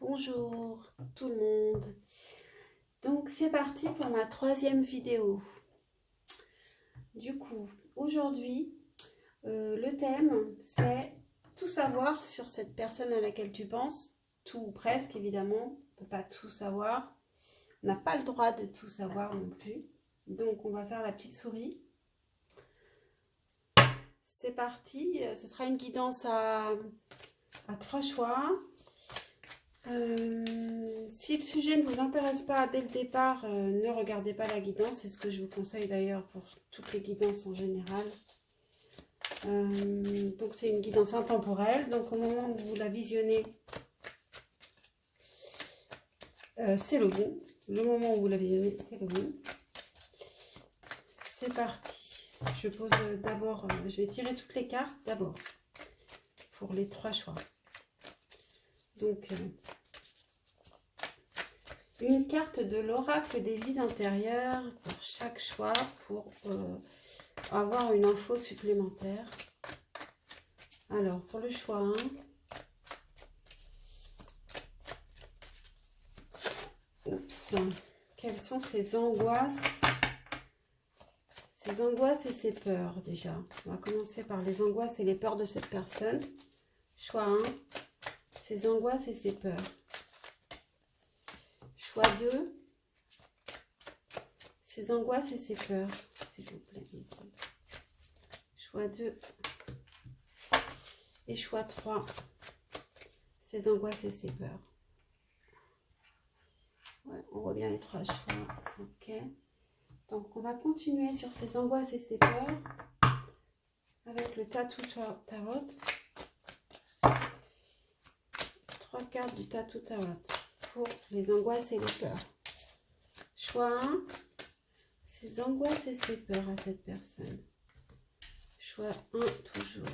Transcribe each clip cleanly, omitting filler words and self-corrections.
Bonjour tout le monde. Donc c'est parti pour ma troisième vidéo. Du coup, aujourd'hui, le thème c'est tout savoir sur cette personne à laquelle tu penses. Tout ou presque évidemment, on ne peut pas tout savoir. On n'a pas le droit de tout savoir non plus. Donc on va faire la petite souris. C'est parti, ce sera une guidance à 3 choix. Si le sujet ne vous intéresse pas dès le départ, ne regardez pas la guidance. C'est ce que je vous conseille d'ailleurs pour toutes les guidances en général. Donc c'est une guidance intemporelle. Donc au moment où vous la visionnez, c'est le bon. Le moment où vous la visionnez, c'est le bon. C'est parti. Je pose d'abord, je vais tirer toutes les cartes d'abord pour les 3 choix. Donc une carte de l'oracle des vies intérieures pour chaque choix pour avoir une info supplémentaire. Alors pour le choix 1, quelles sont ses angoisses et ses peurs déjà. On va commencer par les angoisses et les peurs de cette personne. Choix 1, ses angoisses et ses peurs. Choix 2, ses angoisses et ses peurs, s'il vous plaît. Choix 2. Et choix 3, ses angoisses et ses peurs. Ouais, on voit bien les 3 choix. Ok. Donc, on va continuer sur ses angoisses et ses peurs avec le Tattoo Tarot. 3 cartes du Tattoo Tarot pour les angoisses et les peurs. Choix 1, ses angoisses et ses peurs à cette personne. Choix 1, toujours.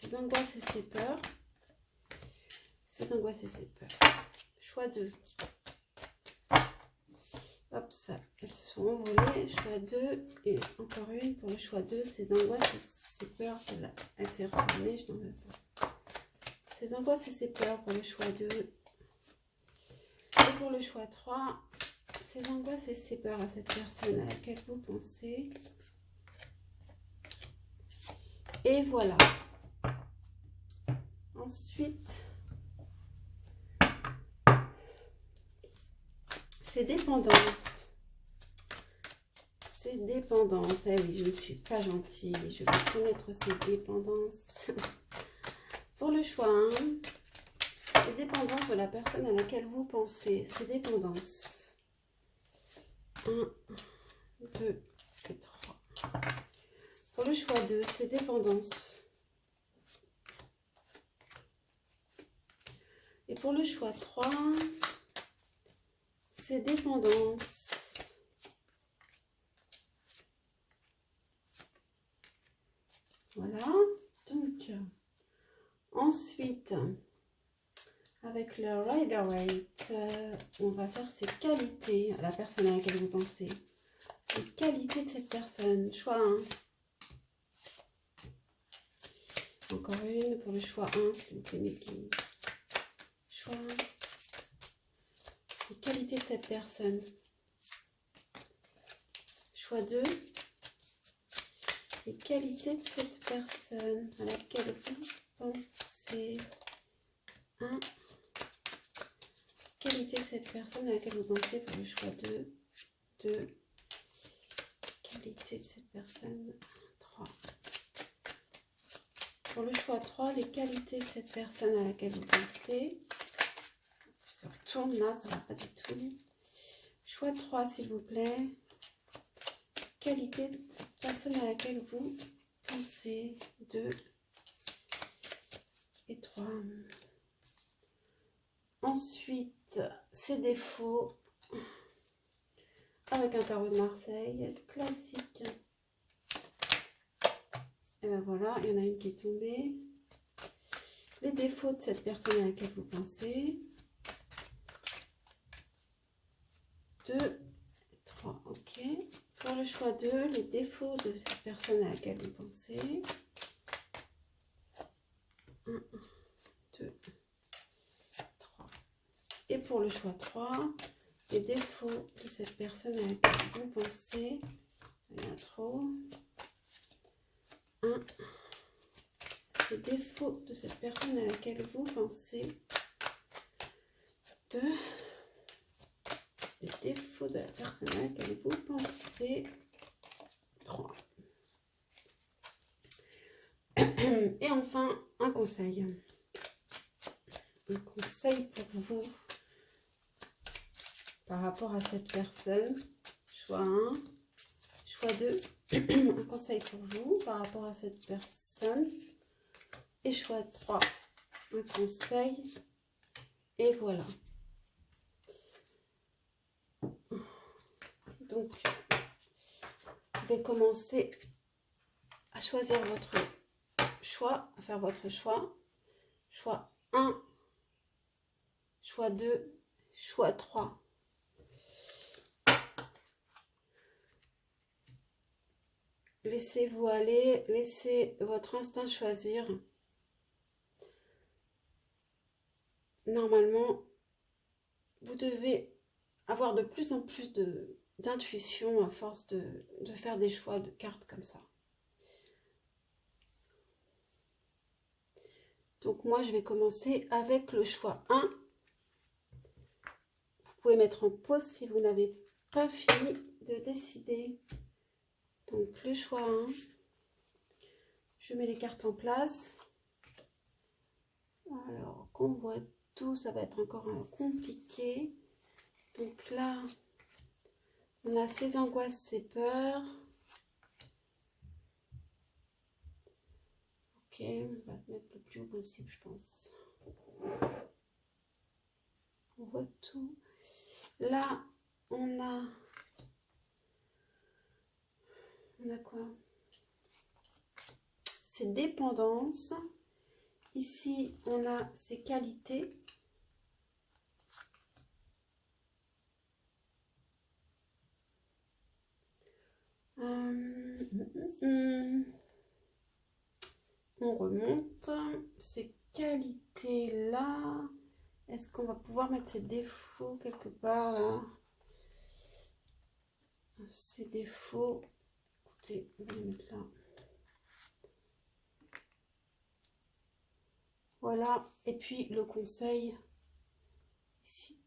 Ses angoisses et ses peurs. Ses angoisses et ses peurs. Choix 2. Hop, ça, elles se sont envolées. Choix 2. Et encore une pour le choix 2. Ses angoisses et ses peurs. Celle-là, elle s'est retournée. Je n'en veux pas. Ses angoisses et ses peurs pour le choix 2. Et pour le choix 3. Ses angoisses et ses peurs à cette personne à laquelle vous pensez. Et voilà. Ensuite, ses dépendances. Ses dépendances. Eh oui, je ne suis pas gentille. Je vais connaître ses dépendances. Pour le choix 1, ses dépendances de la personne à laquelle vous pensez. Ses dépendances. 1, 2 et 3. Pour le choix 2, ses dépendances. Et pour le choix 3, ses dépendances. Voilà. Donc, ensuite, avec le Rider-Waite, on va faire ses qualités à la personne à laquelle vous pensez. Les qualités de cette personne. Choix 1. Encore une pour le choix 1, s'il vous plaît, mes guides. Choix 1. Les qualités de cette personne. Choix 2. Les qualités de cette personne à laquelle vous pensez. 1. Qualité de cette personne à laquelle vous pensez pour le choix 2. 2. Qualité de cette personne. 3. Pour le choix 3, les qualités de cette personne à laquelle vous pensez. Je retourne là, ça ne va pas du tout. Choix 3, s'il vous plaît. Qualité de personne à laquelle vous pensez. 2 et 3. Ensuite, ses défauts. Avec un tarot de Marseille, classique. Et ben voilà, il y en a une qui est tombée. Les défauts de cette personne à laquelle vous pensez. 2, 3, ok. Pour le choix 2, les défauts de cette personne à laquelle vous pensez. 1, 2, 3. pour le choix 3, les défauts de cette personne à laquelle vous pensez. Il y en a trop. 1. Les défauts de cette personne à laquelle vous pensez. 2. Les défauts de la personne à laquelle vous pensez. 3. Et enfin, un conseil. Un conseil pour vous par rapport à cette personne. Choix 1, choix 2. Un conseil pour vous par rapport à cette personne. Et choix 3. Un conseil. Et voilà. Donc, vous pouvez commencer à choisir votre choix, à faire votre choix. Choix 1, choix 2, choix 3. Laissez-vous aller, laissez votre instinct choisir. Normalement, vous devez avoir de plus en plus d'intuition à force de faire des choix de cartes comme ça. Donc moi, je vais commencer avec le choix 1. Vous pouvez mettre en pause si vous n'avez pas fini de décider. Donc le choix 1. Je mets les cartes en place. Alors, qu'on voit tout, ça va être encore compliqué. Donc là, on a ses angoisses, ses peurs. Ok, on va mettre le plus haut possible, je pense. On voit tout. Là, on a quoi? Ses dépendances. Ici, on a ses qualités. On remonte ces qualités-là. Est-ce qu'on va pouvoir mettre ses défauts quelque part là? Ses défauts. Écoutez, on va les mettre là. Voilà. Et puis le conseil ici.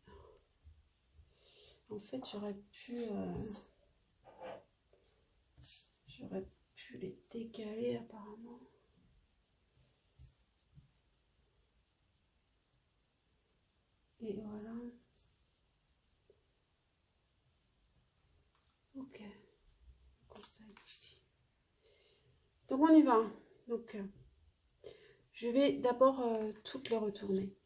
En fait, j'aurais pu les décaler apparemment. Et voilà. Ok. Conseil ici. Donc on y va. Donc je vais d'abord toutes les retourner.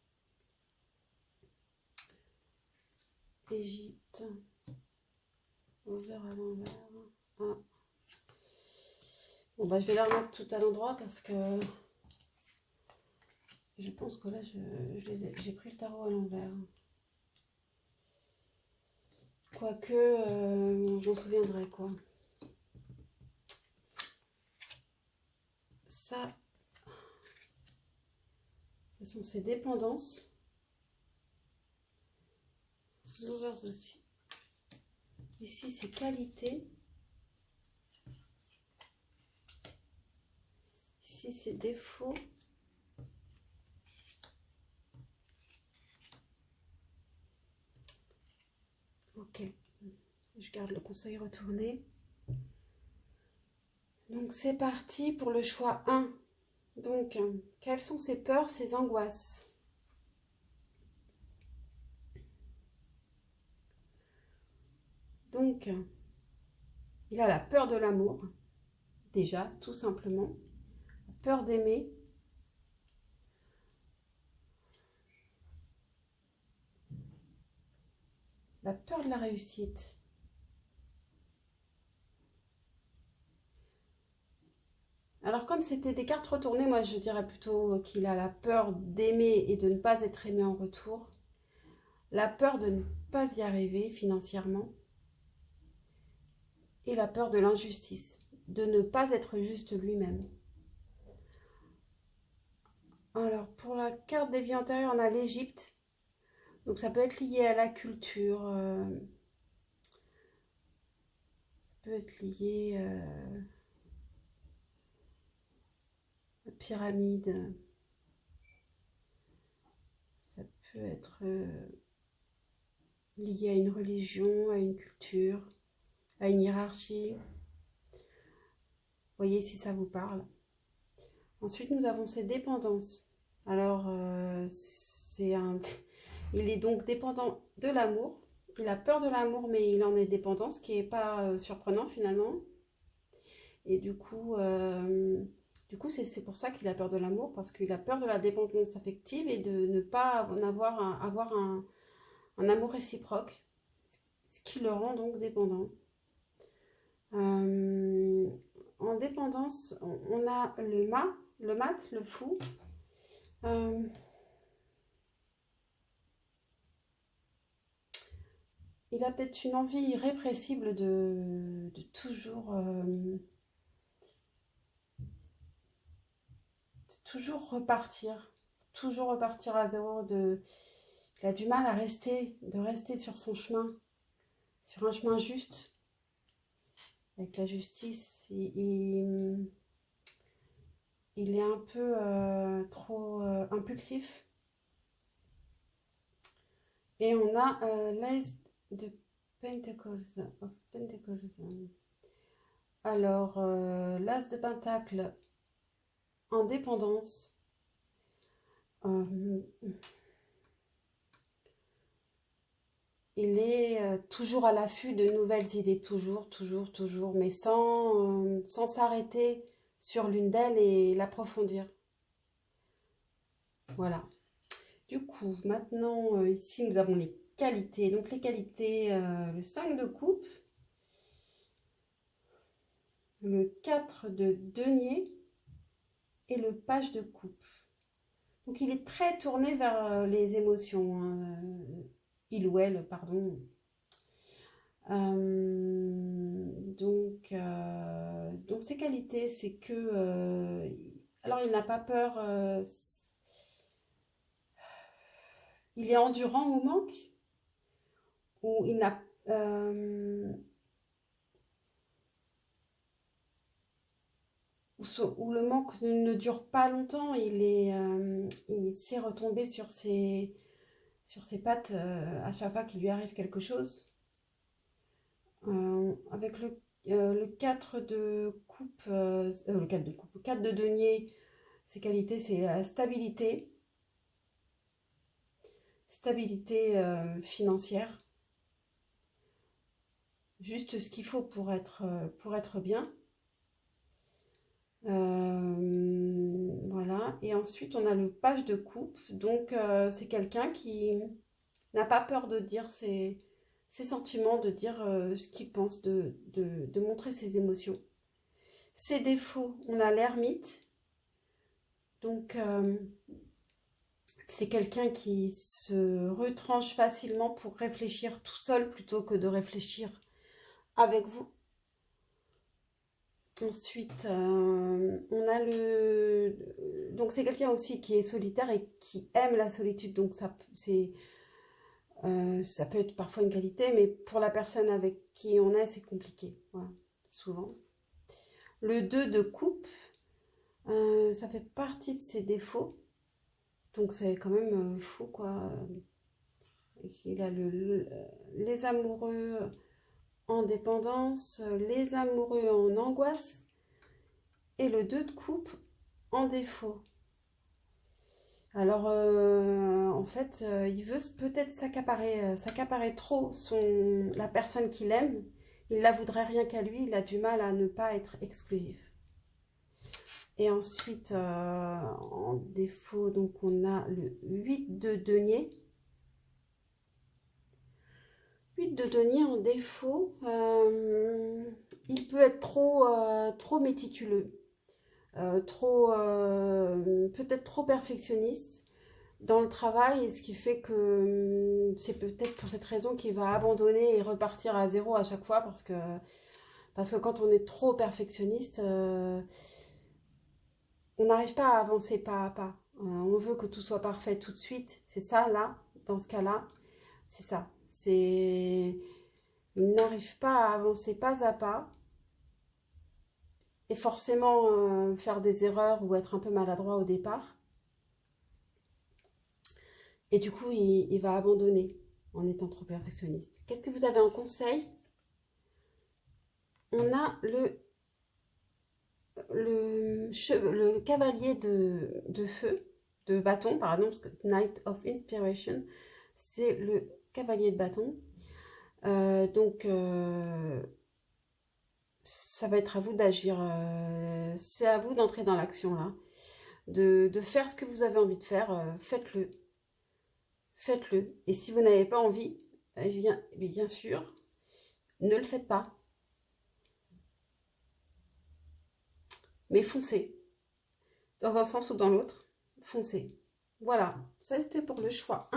Égypte. Ouvert à l'envers. Ah. Bon bah je vais la remettre tout à l'endroit parce que je pense que là j'ai pris le tarot à l'envers. Quoique j'en souviendrai quoi. Ça, ce sont ses dépendances. L'ouvert aussi. Ici ses qualités. Ici ses défauts. Ok, je garde le conseil retourné. Donc c'est parti pour le choix 1. Donc, quelles sont ses peurs, ses angoisses? Donc, il a la peur de l'amour, déjà, tout simplement. La peur d'aimer. La peur de la réussite. Alors, comme c'était des cartes retournées, moi, je dirais plutôt qu'il a la peur d'aimer et de ne pas être aimé en retour. La peur de ne pas y arriver financièrement. Et la peur de l'injustice, de ne pas être juste lui-même. Alors, pour la carte des vies antérieures, on a l'Égypte. Donc ça peut être lié à la culture, ça peut être lié à la pyramide, ça peut être lié à une religion, à une culture, à une hiérarchie. Voyez si ça vous parle. Ensuite, nous avons ses dépendances. Alors, il est donc dépendant de l'amour. Il a peur de l'amour, mais il en est dépendant, ce qui n'est pas surprenant finalement. Et du coup c'est pour ça qu'il a peur de l'amour, parce qu'il a peur de la dépendance affective et de ne pas avoir un amour réciproque, ce qui le rend donc dépendant. En dépendance, on a le mat, le fou. Il a peut-être une envie irrépressible de toujours repartir à zéro. Il a du mal à rester sur son chemin, sur un chemin juste, avec la justice. Il est un peu trop impulsif. Et on a l'Ace de Pentacles. Alors, l'As de Pentacle en dépendance. Il est toujours à l'affût de nouvelles idées, toujours, mais sans s'arrêter sur l'une d'elles et l'approfondir. Voilà. Du coup, maintenant, ici, nous avons les qualités. Donc, les qualités, le 5 de coupe, le 4 de denier et le page de coupe. Donc, il est très tourné vers les émotions, hein. Il ou elle, pardon. Donc, ses qualités, c'est que... alors, il n'a pas peur... il est endurant au manque, ou il n'a... où le manque ne dure pas longtemps, il sait retomber sur ses pattes à chaque fois qu'il lui arrive quelque chose. Avec le 4 de coupe, le 4 de denier, ses qualités, c'est la stabilité financière, juste ce qu'il faut pour être bien. Voilà. Et ensuite on a le page de coupe, donc c'est quelqu'un qui n'a pas peur de dire ses sentiments, de dire ce qu'il pense, de montrer ses émotions. Ses défauts, on a l'ermite, donc c'est quelqu'un qui se retranche facilement pour réfléchir tout seul plutôt que de réfléchir avec vous. Ensuite, on a donc c'est quelqu'un aussi qui est solitaire et qui aime la solitude. Donc ça peut être parfois une qualité, mais pour la personne avec qui on est, c'est compliqué. Voilà, souvent. Le 2 de coupe, ça fait partie de ses défauts. Donc c'est quand même fou, quoi. Il a les amoureux en dépendance, les amoureux en angoisse et le 2 de coupe en défaut. Alors, en fait, il veut peut-être s'accaparer trop la personne qu'il aime. Il la voudrait rien qu'à lui, il a du mal à ne pas être exclusif. Et ensuite, en défaut, donc on a le 8 de denier. 8 de denier en défaut, il peut être trop méticuleux, peut-être trop perfectionniste dans le travail, ce qui fait que c'est peut-être pour cette raison qu'il va abandonner et repartir à zéro à chaque fois, parce que quand on est trop perfectionniste, on n'arrive pas à avancer pas à pas. On veut que tout soit parfait tout de suite, c'est ça là, dans ce cas-là, c'est ça. C'est... Il n'arrive pas à avancer pas à pas. Et forcément faire des erreurs ou être un peu maladroit au départ. Et du coup, il va abandonner en étant trop perfectionniste. Qu'est-ce que vous avez en conseil? On a le cavalier de feu, de bâton, pardon, parce que Knight of Inspiration, c'est le cavalier de bâton. Donc, ça va être à vous d'agir. C'est à vous d'entrer dans l'action, là. De faire ce que vous avez envie de faire. Faites-le. Faites-le. Et si vous n'avez pas envie, bien sûr, ne le faites pas. Mais foncez. Dans un sens ou dans l'autre, foncez. Voilà, ça c'était pour le choix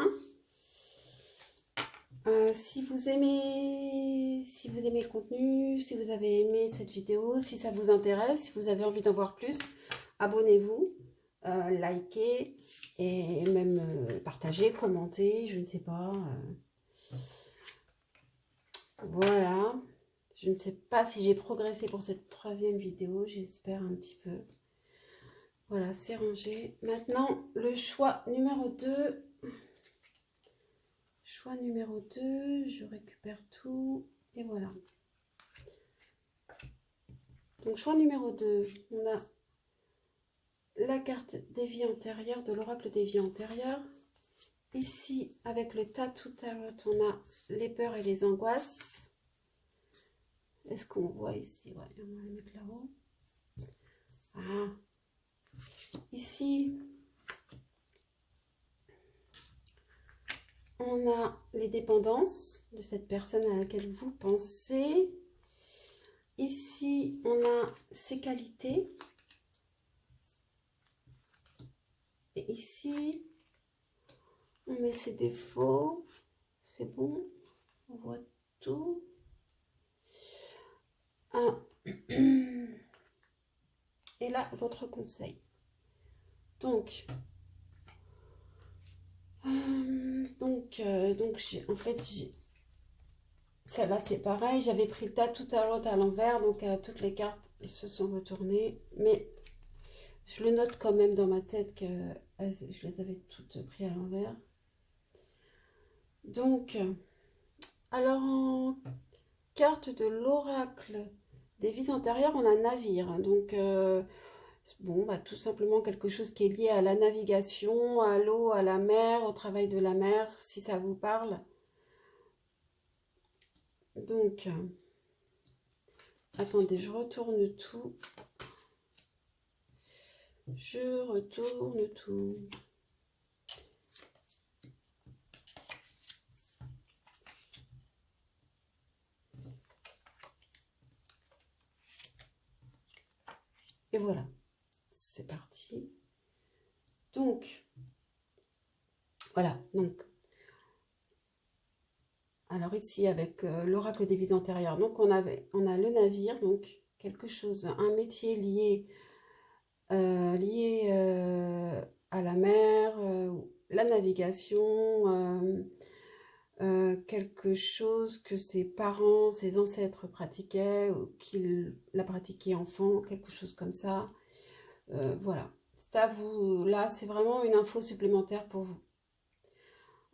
1. Si vous aimez le contenu, si vous avez aimé cette vidéo, si ça vous intéresse, si vous avez envie d'en voir plus, abonnez-vous, likez et même partagez, commentez, je ne sais pas. Voilà. Je ne sais pas si j'ai progressé pour cette 3e vidéo, j'espère un petit peu. Voilà, c'est rangé. Maintenant, le choix numéro 2. Choix numéro 2, je récupère tout et voilà. Donc, choix numéro 2, on a la carte des vies antérieures, de l'oracle des vies antérieures. Ici, avec le Tattoo Tarot, on a les peurs et les angoisses. Est-ce qu'on voit ici? Ouais, on va le mettre là-haut. Ah. Ici, on a les dépendances de cette personne à laquelle vous pensez. Ici, on a ses qualités. Et ici, on met ses défauts. C'est bon. On voit tout. Ah. Et là, votre conseil. Donc en fait, celle-là, c'est pareil. J'avais pris le Tattoo Tarot à l'envers, donc toutes les cartes se sont retournées. Mais je le note quand même dans ma tête que je les avais toutes prises à l'envers. Donc, alors en carte de l'oracle des vies antérieures, on a navire. Donc, bon, bah, tout simplement quelque chose qui est lié à la navigation, à l'eau, à la mer, au travail de la mer, si ça vous parle. Donc, attendez, je retourne tout. Je retourne tout. Et voilà, c'est parti. Donc, voilà, donc, alors ici avec l'oracle des vies antérieures, donc on a le navire, donc quelque chose, un métier lié à la mer, la navigation, quelque chose que ses parents, ses ancêtres pratiquaient, ou qu'il l'a pratiqué enfant, quelque chose comme ça. Voilà, c'est à vous, là c'est vraiment une info supplémentaire pour vous.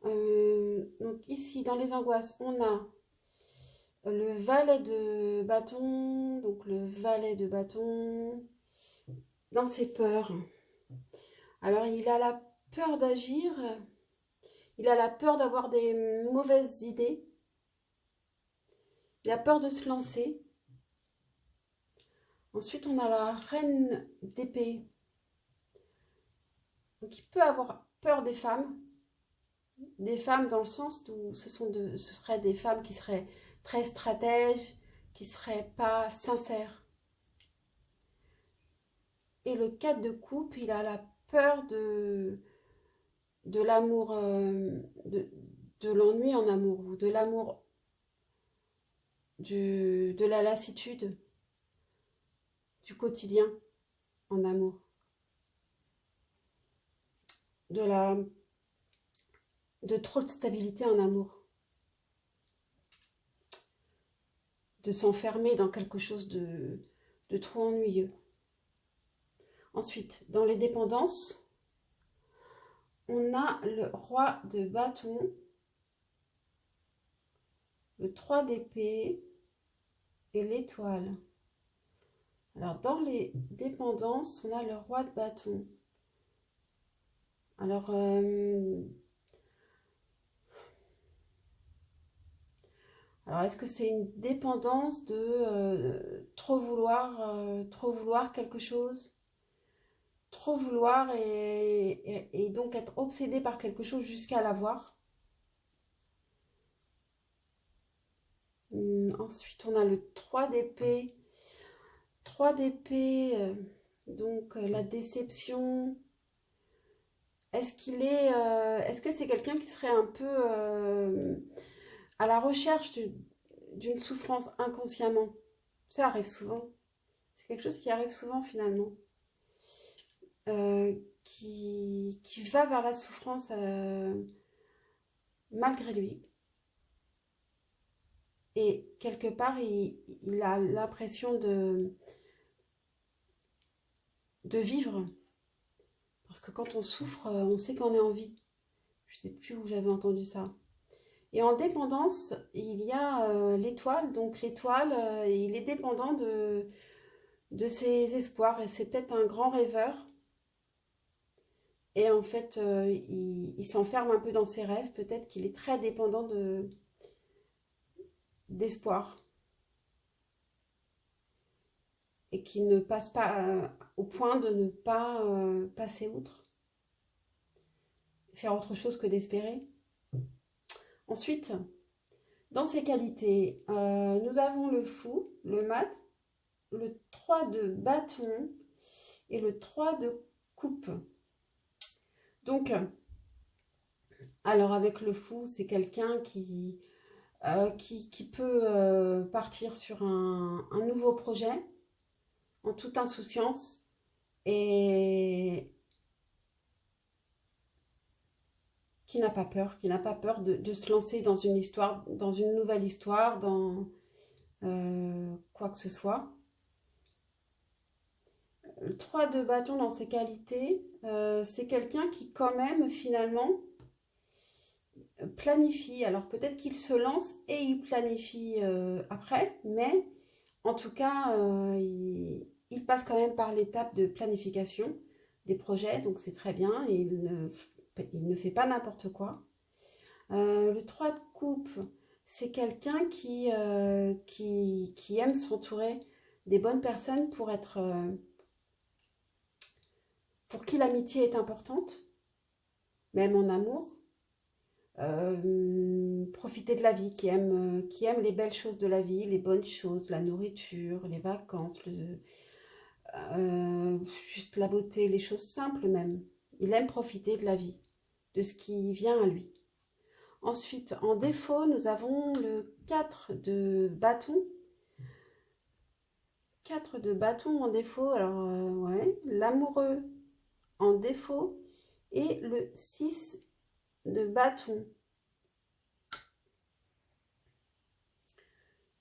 Donc ici dans les angoisses, on a le valet de bâton, donc le valet de bâton dans ses peurs. Alors il a la peur d'agir, il a la peur d'avoir des mauvaises idées, il a peur de se lancer. Ensuite on a la reine d'épée, donc il peut avoir peur des femmes dans le sens où ce seraient des femmes qui seraient très stratèges, qui ne seraient pas sincères. Et le 4 de coupe, il a la peur de l'amour, de l'ennui en amour, ou de l'amour, de la lassitude, du quotidien en amour. de trop de stabilité en amour. De s'enfermer dans quelque chose de trop ennuyeux. Ensuite, dans les dépendances, on a le roi de bâton, le 3 d'épée et l'étoile. Alors, dans les dépendances, on a le roi de bâton. Alors, est-ce que c'est une dépendance de trop vouloir quelque chose? Trop vouloir et donc être obsédé par quelque chose jusqu'à l'avoir. Ensuite, on a le 3 d'épée. 3 d'épée, donc la déception. Est-ce que c'est quelqu'un qui serait un peu à la recherche d'une souffrance inconsciemment? Ça arrive souvent. C'est quelque chose qui arrive souvent finalement. Qui va vers la souffrance malgré lui. Et quelque part, il a l'impression de vivre. Parce que quand on souffre, on sait qu'on est en vie. Je ne sais plus où j'avais entendu ça. Et en dépendance, il y a l'étoile. Donc l'étoile, il est dépendant de ses espoirs. Et c'est peut-être un grand rêveur. Et en fait, il s'enferme un peu dans ses rêves. Peut-être qu'il est très dépendant d'espoir. Et qu'il ne passe pas au point de ne pas passer outre. Faire autre chose que d'espérer. Ensuite, dans ses qualités, nous avons le fou, le mat, le 3 de bâton et le 3 de coupe. Donc, alors avec le fou, c'est quelqu'un qui peut partir sur un nouveau projet en toute insouciance et qui n'a pas peur de se lancer dans une histoire, dans une nouvelle histoire, dans quoi que ce soit. Le 3 de bâton dans ses qualités, c'est quelqu'un qui quand même finalement planifie. Alors peut-être qu'il se lance et il planifie après, mais en tout cas, il passe quand même par l'étape de planification des projets, donc c'est très bien, et il ne fait pas n'importe quoi. Le 3 de coupe, c'est quelqu'un qui aime s'entourer des bonnes personnes pour qui l'amitié est importante, même en amour. Profiter de la vie, qui aime les belles choses de la vie, les bonnes choses, la nourriture, les vacances, juste la beauté, les choses simples même. Il aime profiter de la vie, de ce qui vient à lui. Ensuite, en défaut, nous avons le 4 de bâton. 4 de bâton en défaut, alors ouais, l'amoureux en défaut et le 6 de bâton.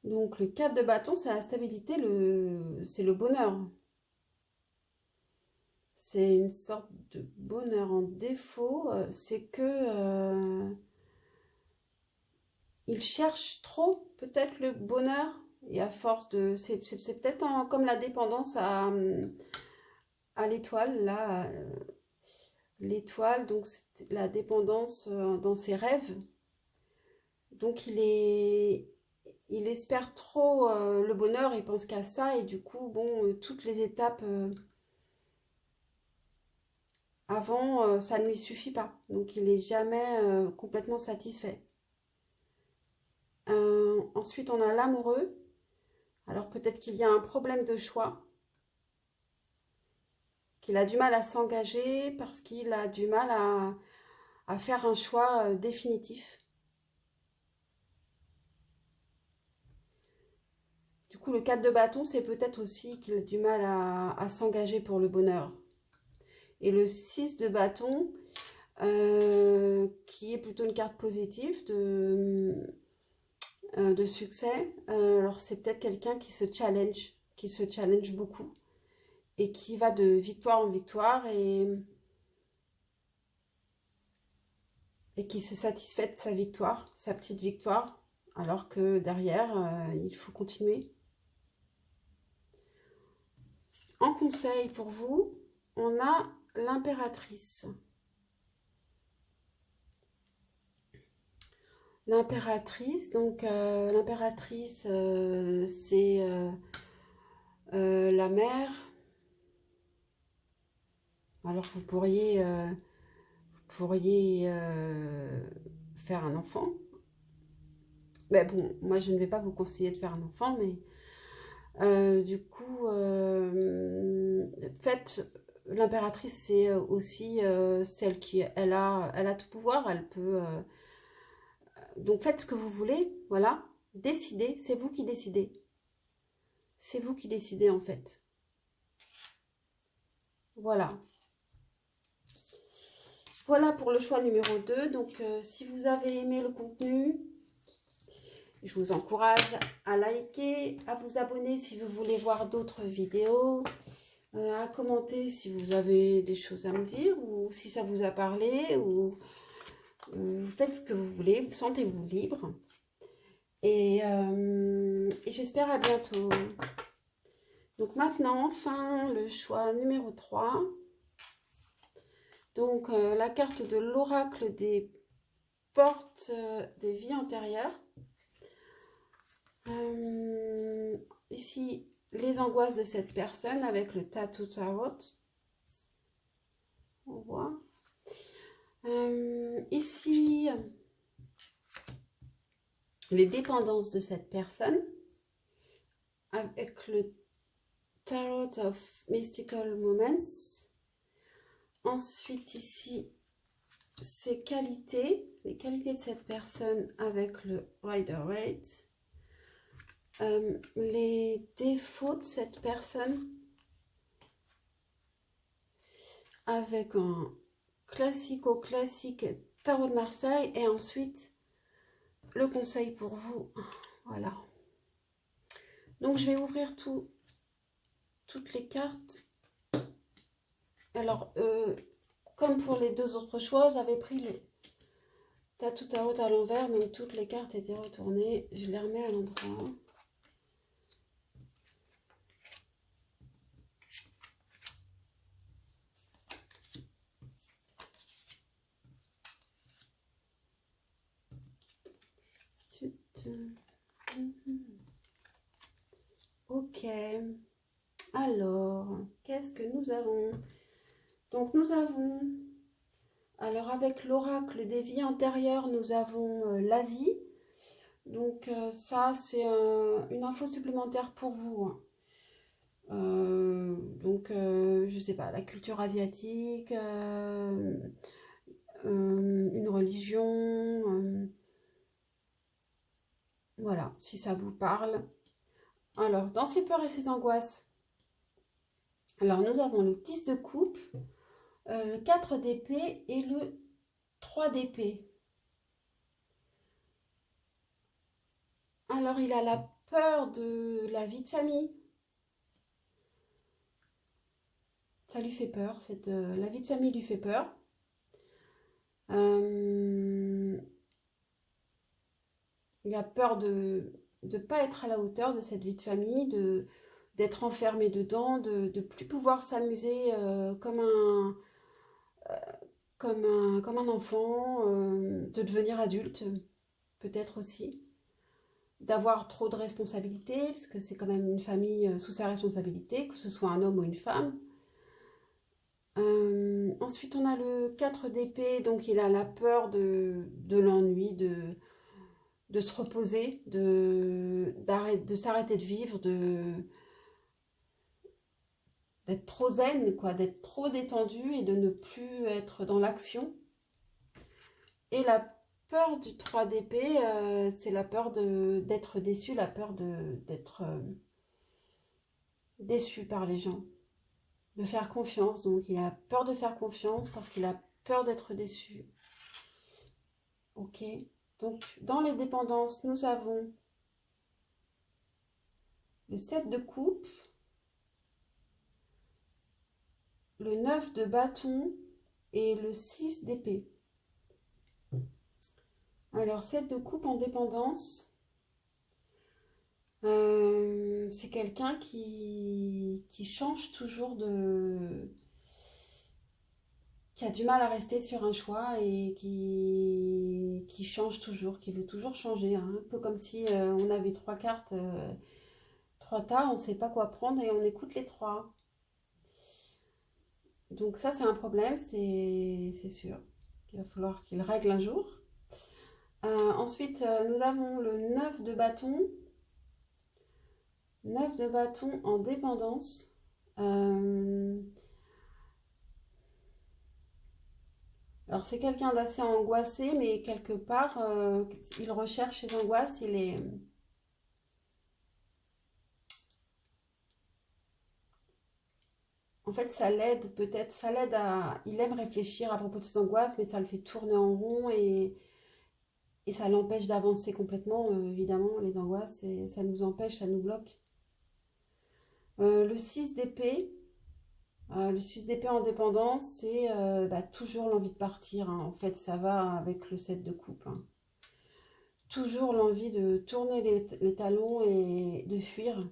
Donc le 4 de bâton, c'est la stabilité, c'est le bonheur. C'est une sorte de bonheur en défaut, c'est que il cherche trop peut-être le bonheur et à force de... C'est peut-être comme la dépendance à l'étoile, là, l'étoile, donc c'est la dépendance dans ses rêves. Donc il espère trop le bonheur, il pense qu'à ça, et du coup, bon, toutes les étapes avant, ça ne lui suffit pas. Donc il n'est jamais complètement satisfait. Ensuite, on a l'amoureux. Alors peut-être qu'il y a un problème de choix, qu'il a du mal à s'engager parce qu'il a du mal à faire un choix définitif. Du coup, le 4 de bâton, c'est peut-être aussi qu'il a du mal à s'engager pour le bonheur. Et le 6 de bâton, qui est plutôt une carte positive de succès. Alors c'est peut-être quelqu'un qui se challenge beaucoup et qui va de victoire en victoire et qui se satisfait de sa victoire, sa petite victoire, alors que derrière, il faut continuer. En conseil pour vous, on a l'impératrice. L'impératrice, donc l'impératrice, c'est la mère. Alors vous pourriez faire un enfant. Mais bon, moi je ne vais pas vous conseiller de faire un enfant, mais du coup, faites l'impératrice, c'est aussi celle qui elle a tout pouvoir, elle peut donc faites ce que vous voulez, voilà, décidez, c'est vous qui décidez. C'est vous qui décidez en fait. Voilà. Voilà pour le choix numéro 2. Donc si vous avez aimé le contenu, je vous encourage à liker, à vous abonner si vous voulez voir d'autres vidéos, à commenter si vous avez des choses à me dire ou si ça vous a parlé, ou vous faites ce que vous voulez, vous sentez-vous libre. Et j'espère à bientôt. Donc maintenant, enfin, le choix numéro 3. Donc la carte de l'oracle des portes des vies antérieures. Ici, les angoisses de cette personne avec le Tattoo Tarot. On voit. Ici, les dépendances de cette personne avec le Tarot of Mystical Moments. Ensuite, ici, ses qualités, les qualités de cette personne avec le Rider-Waite. Les défauts de cette personne avec un classique Tarot de Marseille. Et ensuite, le conseil pour vous. Voilà. Donc, je vais ouvrir toutes les cartes. Alors, comme pour les deux autres choix, j'avais pris le Tattoo Tarot à l'envers, donc toutes les cartes étaient retournées. Je les remets à l'endroit. Ok. Alors, qu'est-ce que nous avons? Donc, nous avons... Alors, avec l'oracle des vies antérieures, nous avons la vie. Donc, ça, c'est une info supplémentaire pour vous. Donc, je sais pas, la culture asiatique, une religion, voilà, si ça vous parle. Alors, dans ses peurs et ses angoisses, alors nous avons le 10 de coupe, le 4 d'épée et le 3 d'épée. Alors, il a la peur de la vie de famille. Ça lui fait peur, la vie de famille lui fait peur. Il a peur de ne pas être à la hauteur de cette vie de famille, d'être enfermé dedans, de ne plus pouvoir s'amuser comme un enfant, de devenir adulte, peut-être aussi. D'avoir trop de responsabilités, parce que c'est quand même une famille sous sa responsabilité, que ce soit un homme ou une femme. Ensuite, on a le 4 d'épée, donc il a la peur de l'ennui, de se reposer, de s'arrêter de vivre, d'être trop zen, quoi, d'être trop détendu et de ne plus être dans l'action. Et la peur du 3 d'épée, c'est la peur d'être déçu, la peur d'être déçu par les gens, de faire confiance. Donc il a peur de faire confiance parce qu'il a peur d'être déçu. Ok. Donc, dans les dépendances, nous avons le 7 de coupe, le 9 de bâton et le 6 d'épée. Alors, 7 de coupe en dépendance, c'est quelqu'un qui change toujours qui a du mal à rester sur un choix et qui change toujours, qui veut toujours changer, hein. Un peu comme si on avait trois cartes, trois tas, on ne sait pas quoi prendre et on écoute les trois. Donc ça, c'est un problème, c'est sûr. Il va falloir qu'il règle un jour. Ensuite, nous avons le 9 de bâton. 9 de bâton en dépendance. Alors, c'est quelqu'un d'assez angoissé, mais quelque part, il recherche ses angoisses. En fait, ça l'aide peut-être, ça l'aide à... Il aime réfléchir à propos de ses angoisses, mais ça le fait tourner en rond et ça l'empêche d'avancer complètement. Évidemment, les angoisses, ça nous empêche, ça nous bloque. Le 6 d'épée. Le 6 d'épée en dépendance, c'est toujours l'envie de partir, hein. En fait, ça va avec le 7 de coupe, hein. Toujours l'envie de tourner les talons et de fuir.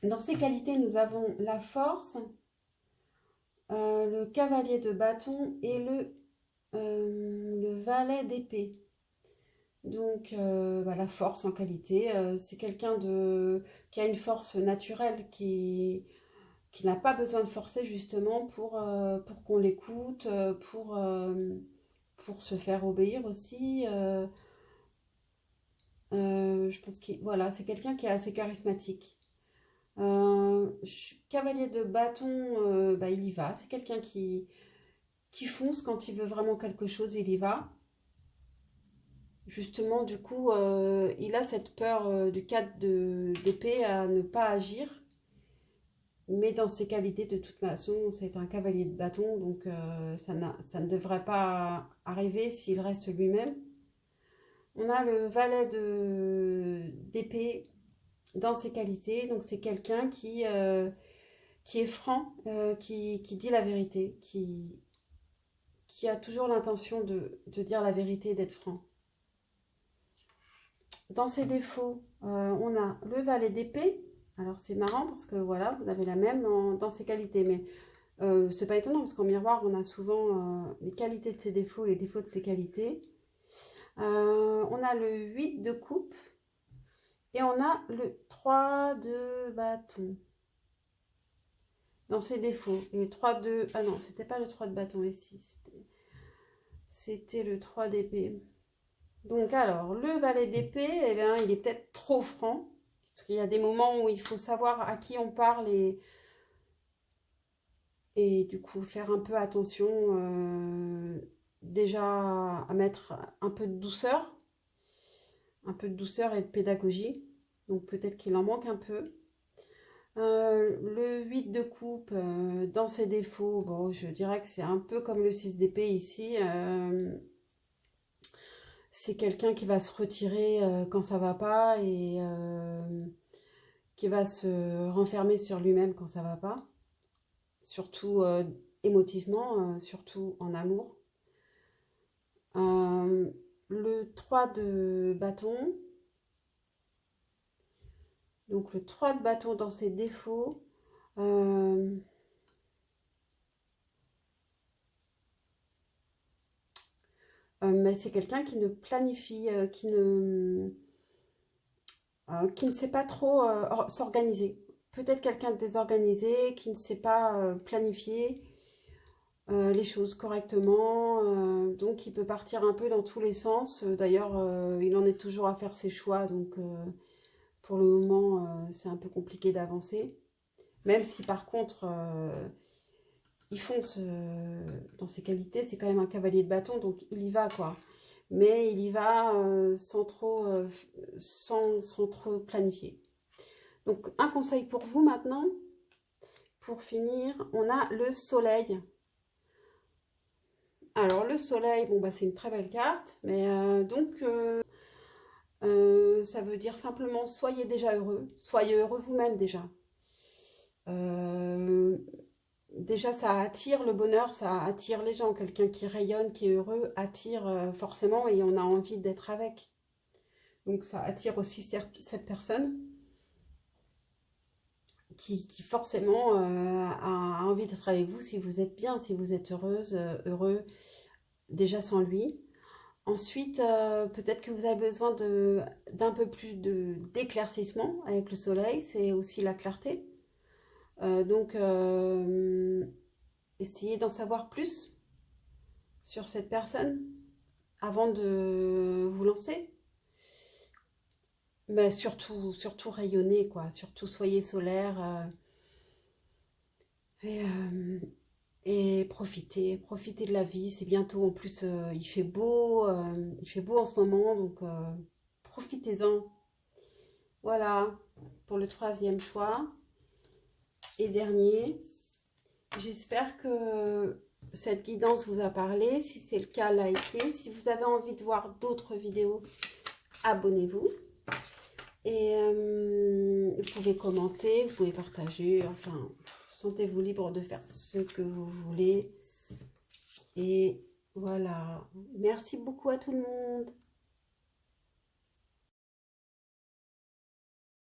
Dans ces qualités, nous avons la force, le cavalier de bâton et le valet d'épée. Donc, la force en qualité, c'est quelqu'un qui a une force naturelle, qui n'a pas besoin de forcer justement pour qu'on l'écoute, pour se faire obéir aussi. Je pense que voilà, c'est quelqu'un qui est assez charismatique. Cavalier de bâton, il y va. C'est quelqu'un qui fonce quand il veut vraiment quelque chose, il y va. Justement, du coup, il a cette peur du 4 d'épée à ne pas agir. Mais dans ses qualités, de toute façon, c'est un cavalier de bâton, donc ça ne devrait pas arriver s'il reste lui-même. On a le valet d'épée dans ses qualités, donc c'est quelqu'un qui est franc, qui dit la vérité, qui a toujours l'intention de dire la vérité, d'être franc. Dans ses défauts, on a le valet d'épée. Alors c'est marrant parce que voilà, vous avez la même dans ses qualités, mais c'est pas étonnant parce qu'en miroir, on a souvent les qualités de ses défauts et les défauts de ses qualités. On a le 8 de coupe et on a le 3 de bâton dans ses défauts. Et le 3 de... Ah non, c'était pas le 3 de bâton ici, c'était le 3 d'épée. Donc alors, le valet d'épée, eh bien, il est peut-être trop franc. Parce qu'il y a des moments où il faut savoir à qui on parle et du coup faire un peu attention déjà à mettre un peu de douceur et de pédagogie. Donc peut-être qu'il en manque un peu. Le 8 de coupe, dans ses défauts, bon, je dirais que c'est un peu comme le 6 d'épée ici. C'est quelqu'un qui va se retirer quand ça va pas et qui va se renfermer sur lui-même quand ça va pas, surtout émotivement, surtout en amour. Le 3 de bâton, donc le 3 de bâton dans ses défauts, mais c'est quelqu'un qui ne planifie, qui ne sait pas trop s'organiser. Peut-être quelqu'un de désorganisé, qui ne sait pas planifier les choses correctement. Donc il peut partir un peu dans tous les sens. D'ailleurs, il en est toujours à faire ses choix. Donc pour le moment, c'est un peu compliqué d'avancer. Même si par contre, il fonce dans ses qualités. C'est quand même un cavalier de bâton, donc il y va quoi. Mais il y va sans trop planifier. Donc un conseil pour vous maintenant, pour finir, on a le soleil. Alors, le soleil, bon, bah, c'est une très belle carte, mais ça veut dire simplement soyez déjà heureux, soyez heureux vous-même déjà. Déjà, ça attire le bonheur, ça attire les gens. Quelqu'un qui rayonne, qui est heureux, attire forcément et on a envie d'être avec. Donc, ça attire aussi cette personne qui forcément a envie d'être avec vous si vous êtes bien, si vous êtes heureuse, heureux, déjà sans lui. Ensuite, peut-être que vous avez besoin d'un peu plus d'éclaircissement avec le soleil, c'est aussi la clarté. Donc, essayez d'en savoir plus sur cette personne avant de vous lancer. Mais surtout rayonnez, quoi. Surtout soyez solaire et profitez de la vie. C'est bientôt, en plus, il fait beau en ce moment, donc profitez-en. Voilà, pour le troisième choix et dernier. J'espère que cette guidance vous a parlé. Si c'est le cas, likez. Si vous avez envie de voir d'autres vidéos, abonnez-vous. Et vous pouvez commenter, vous pouvez partager. Enfin, sentez-vous libre de faire ce que vous voulez. Et voilà. Merci beaucoup à tout le monde.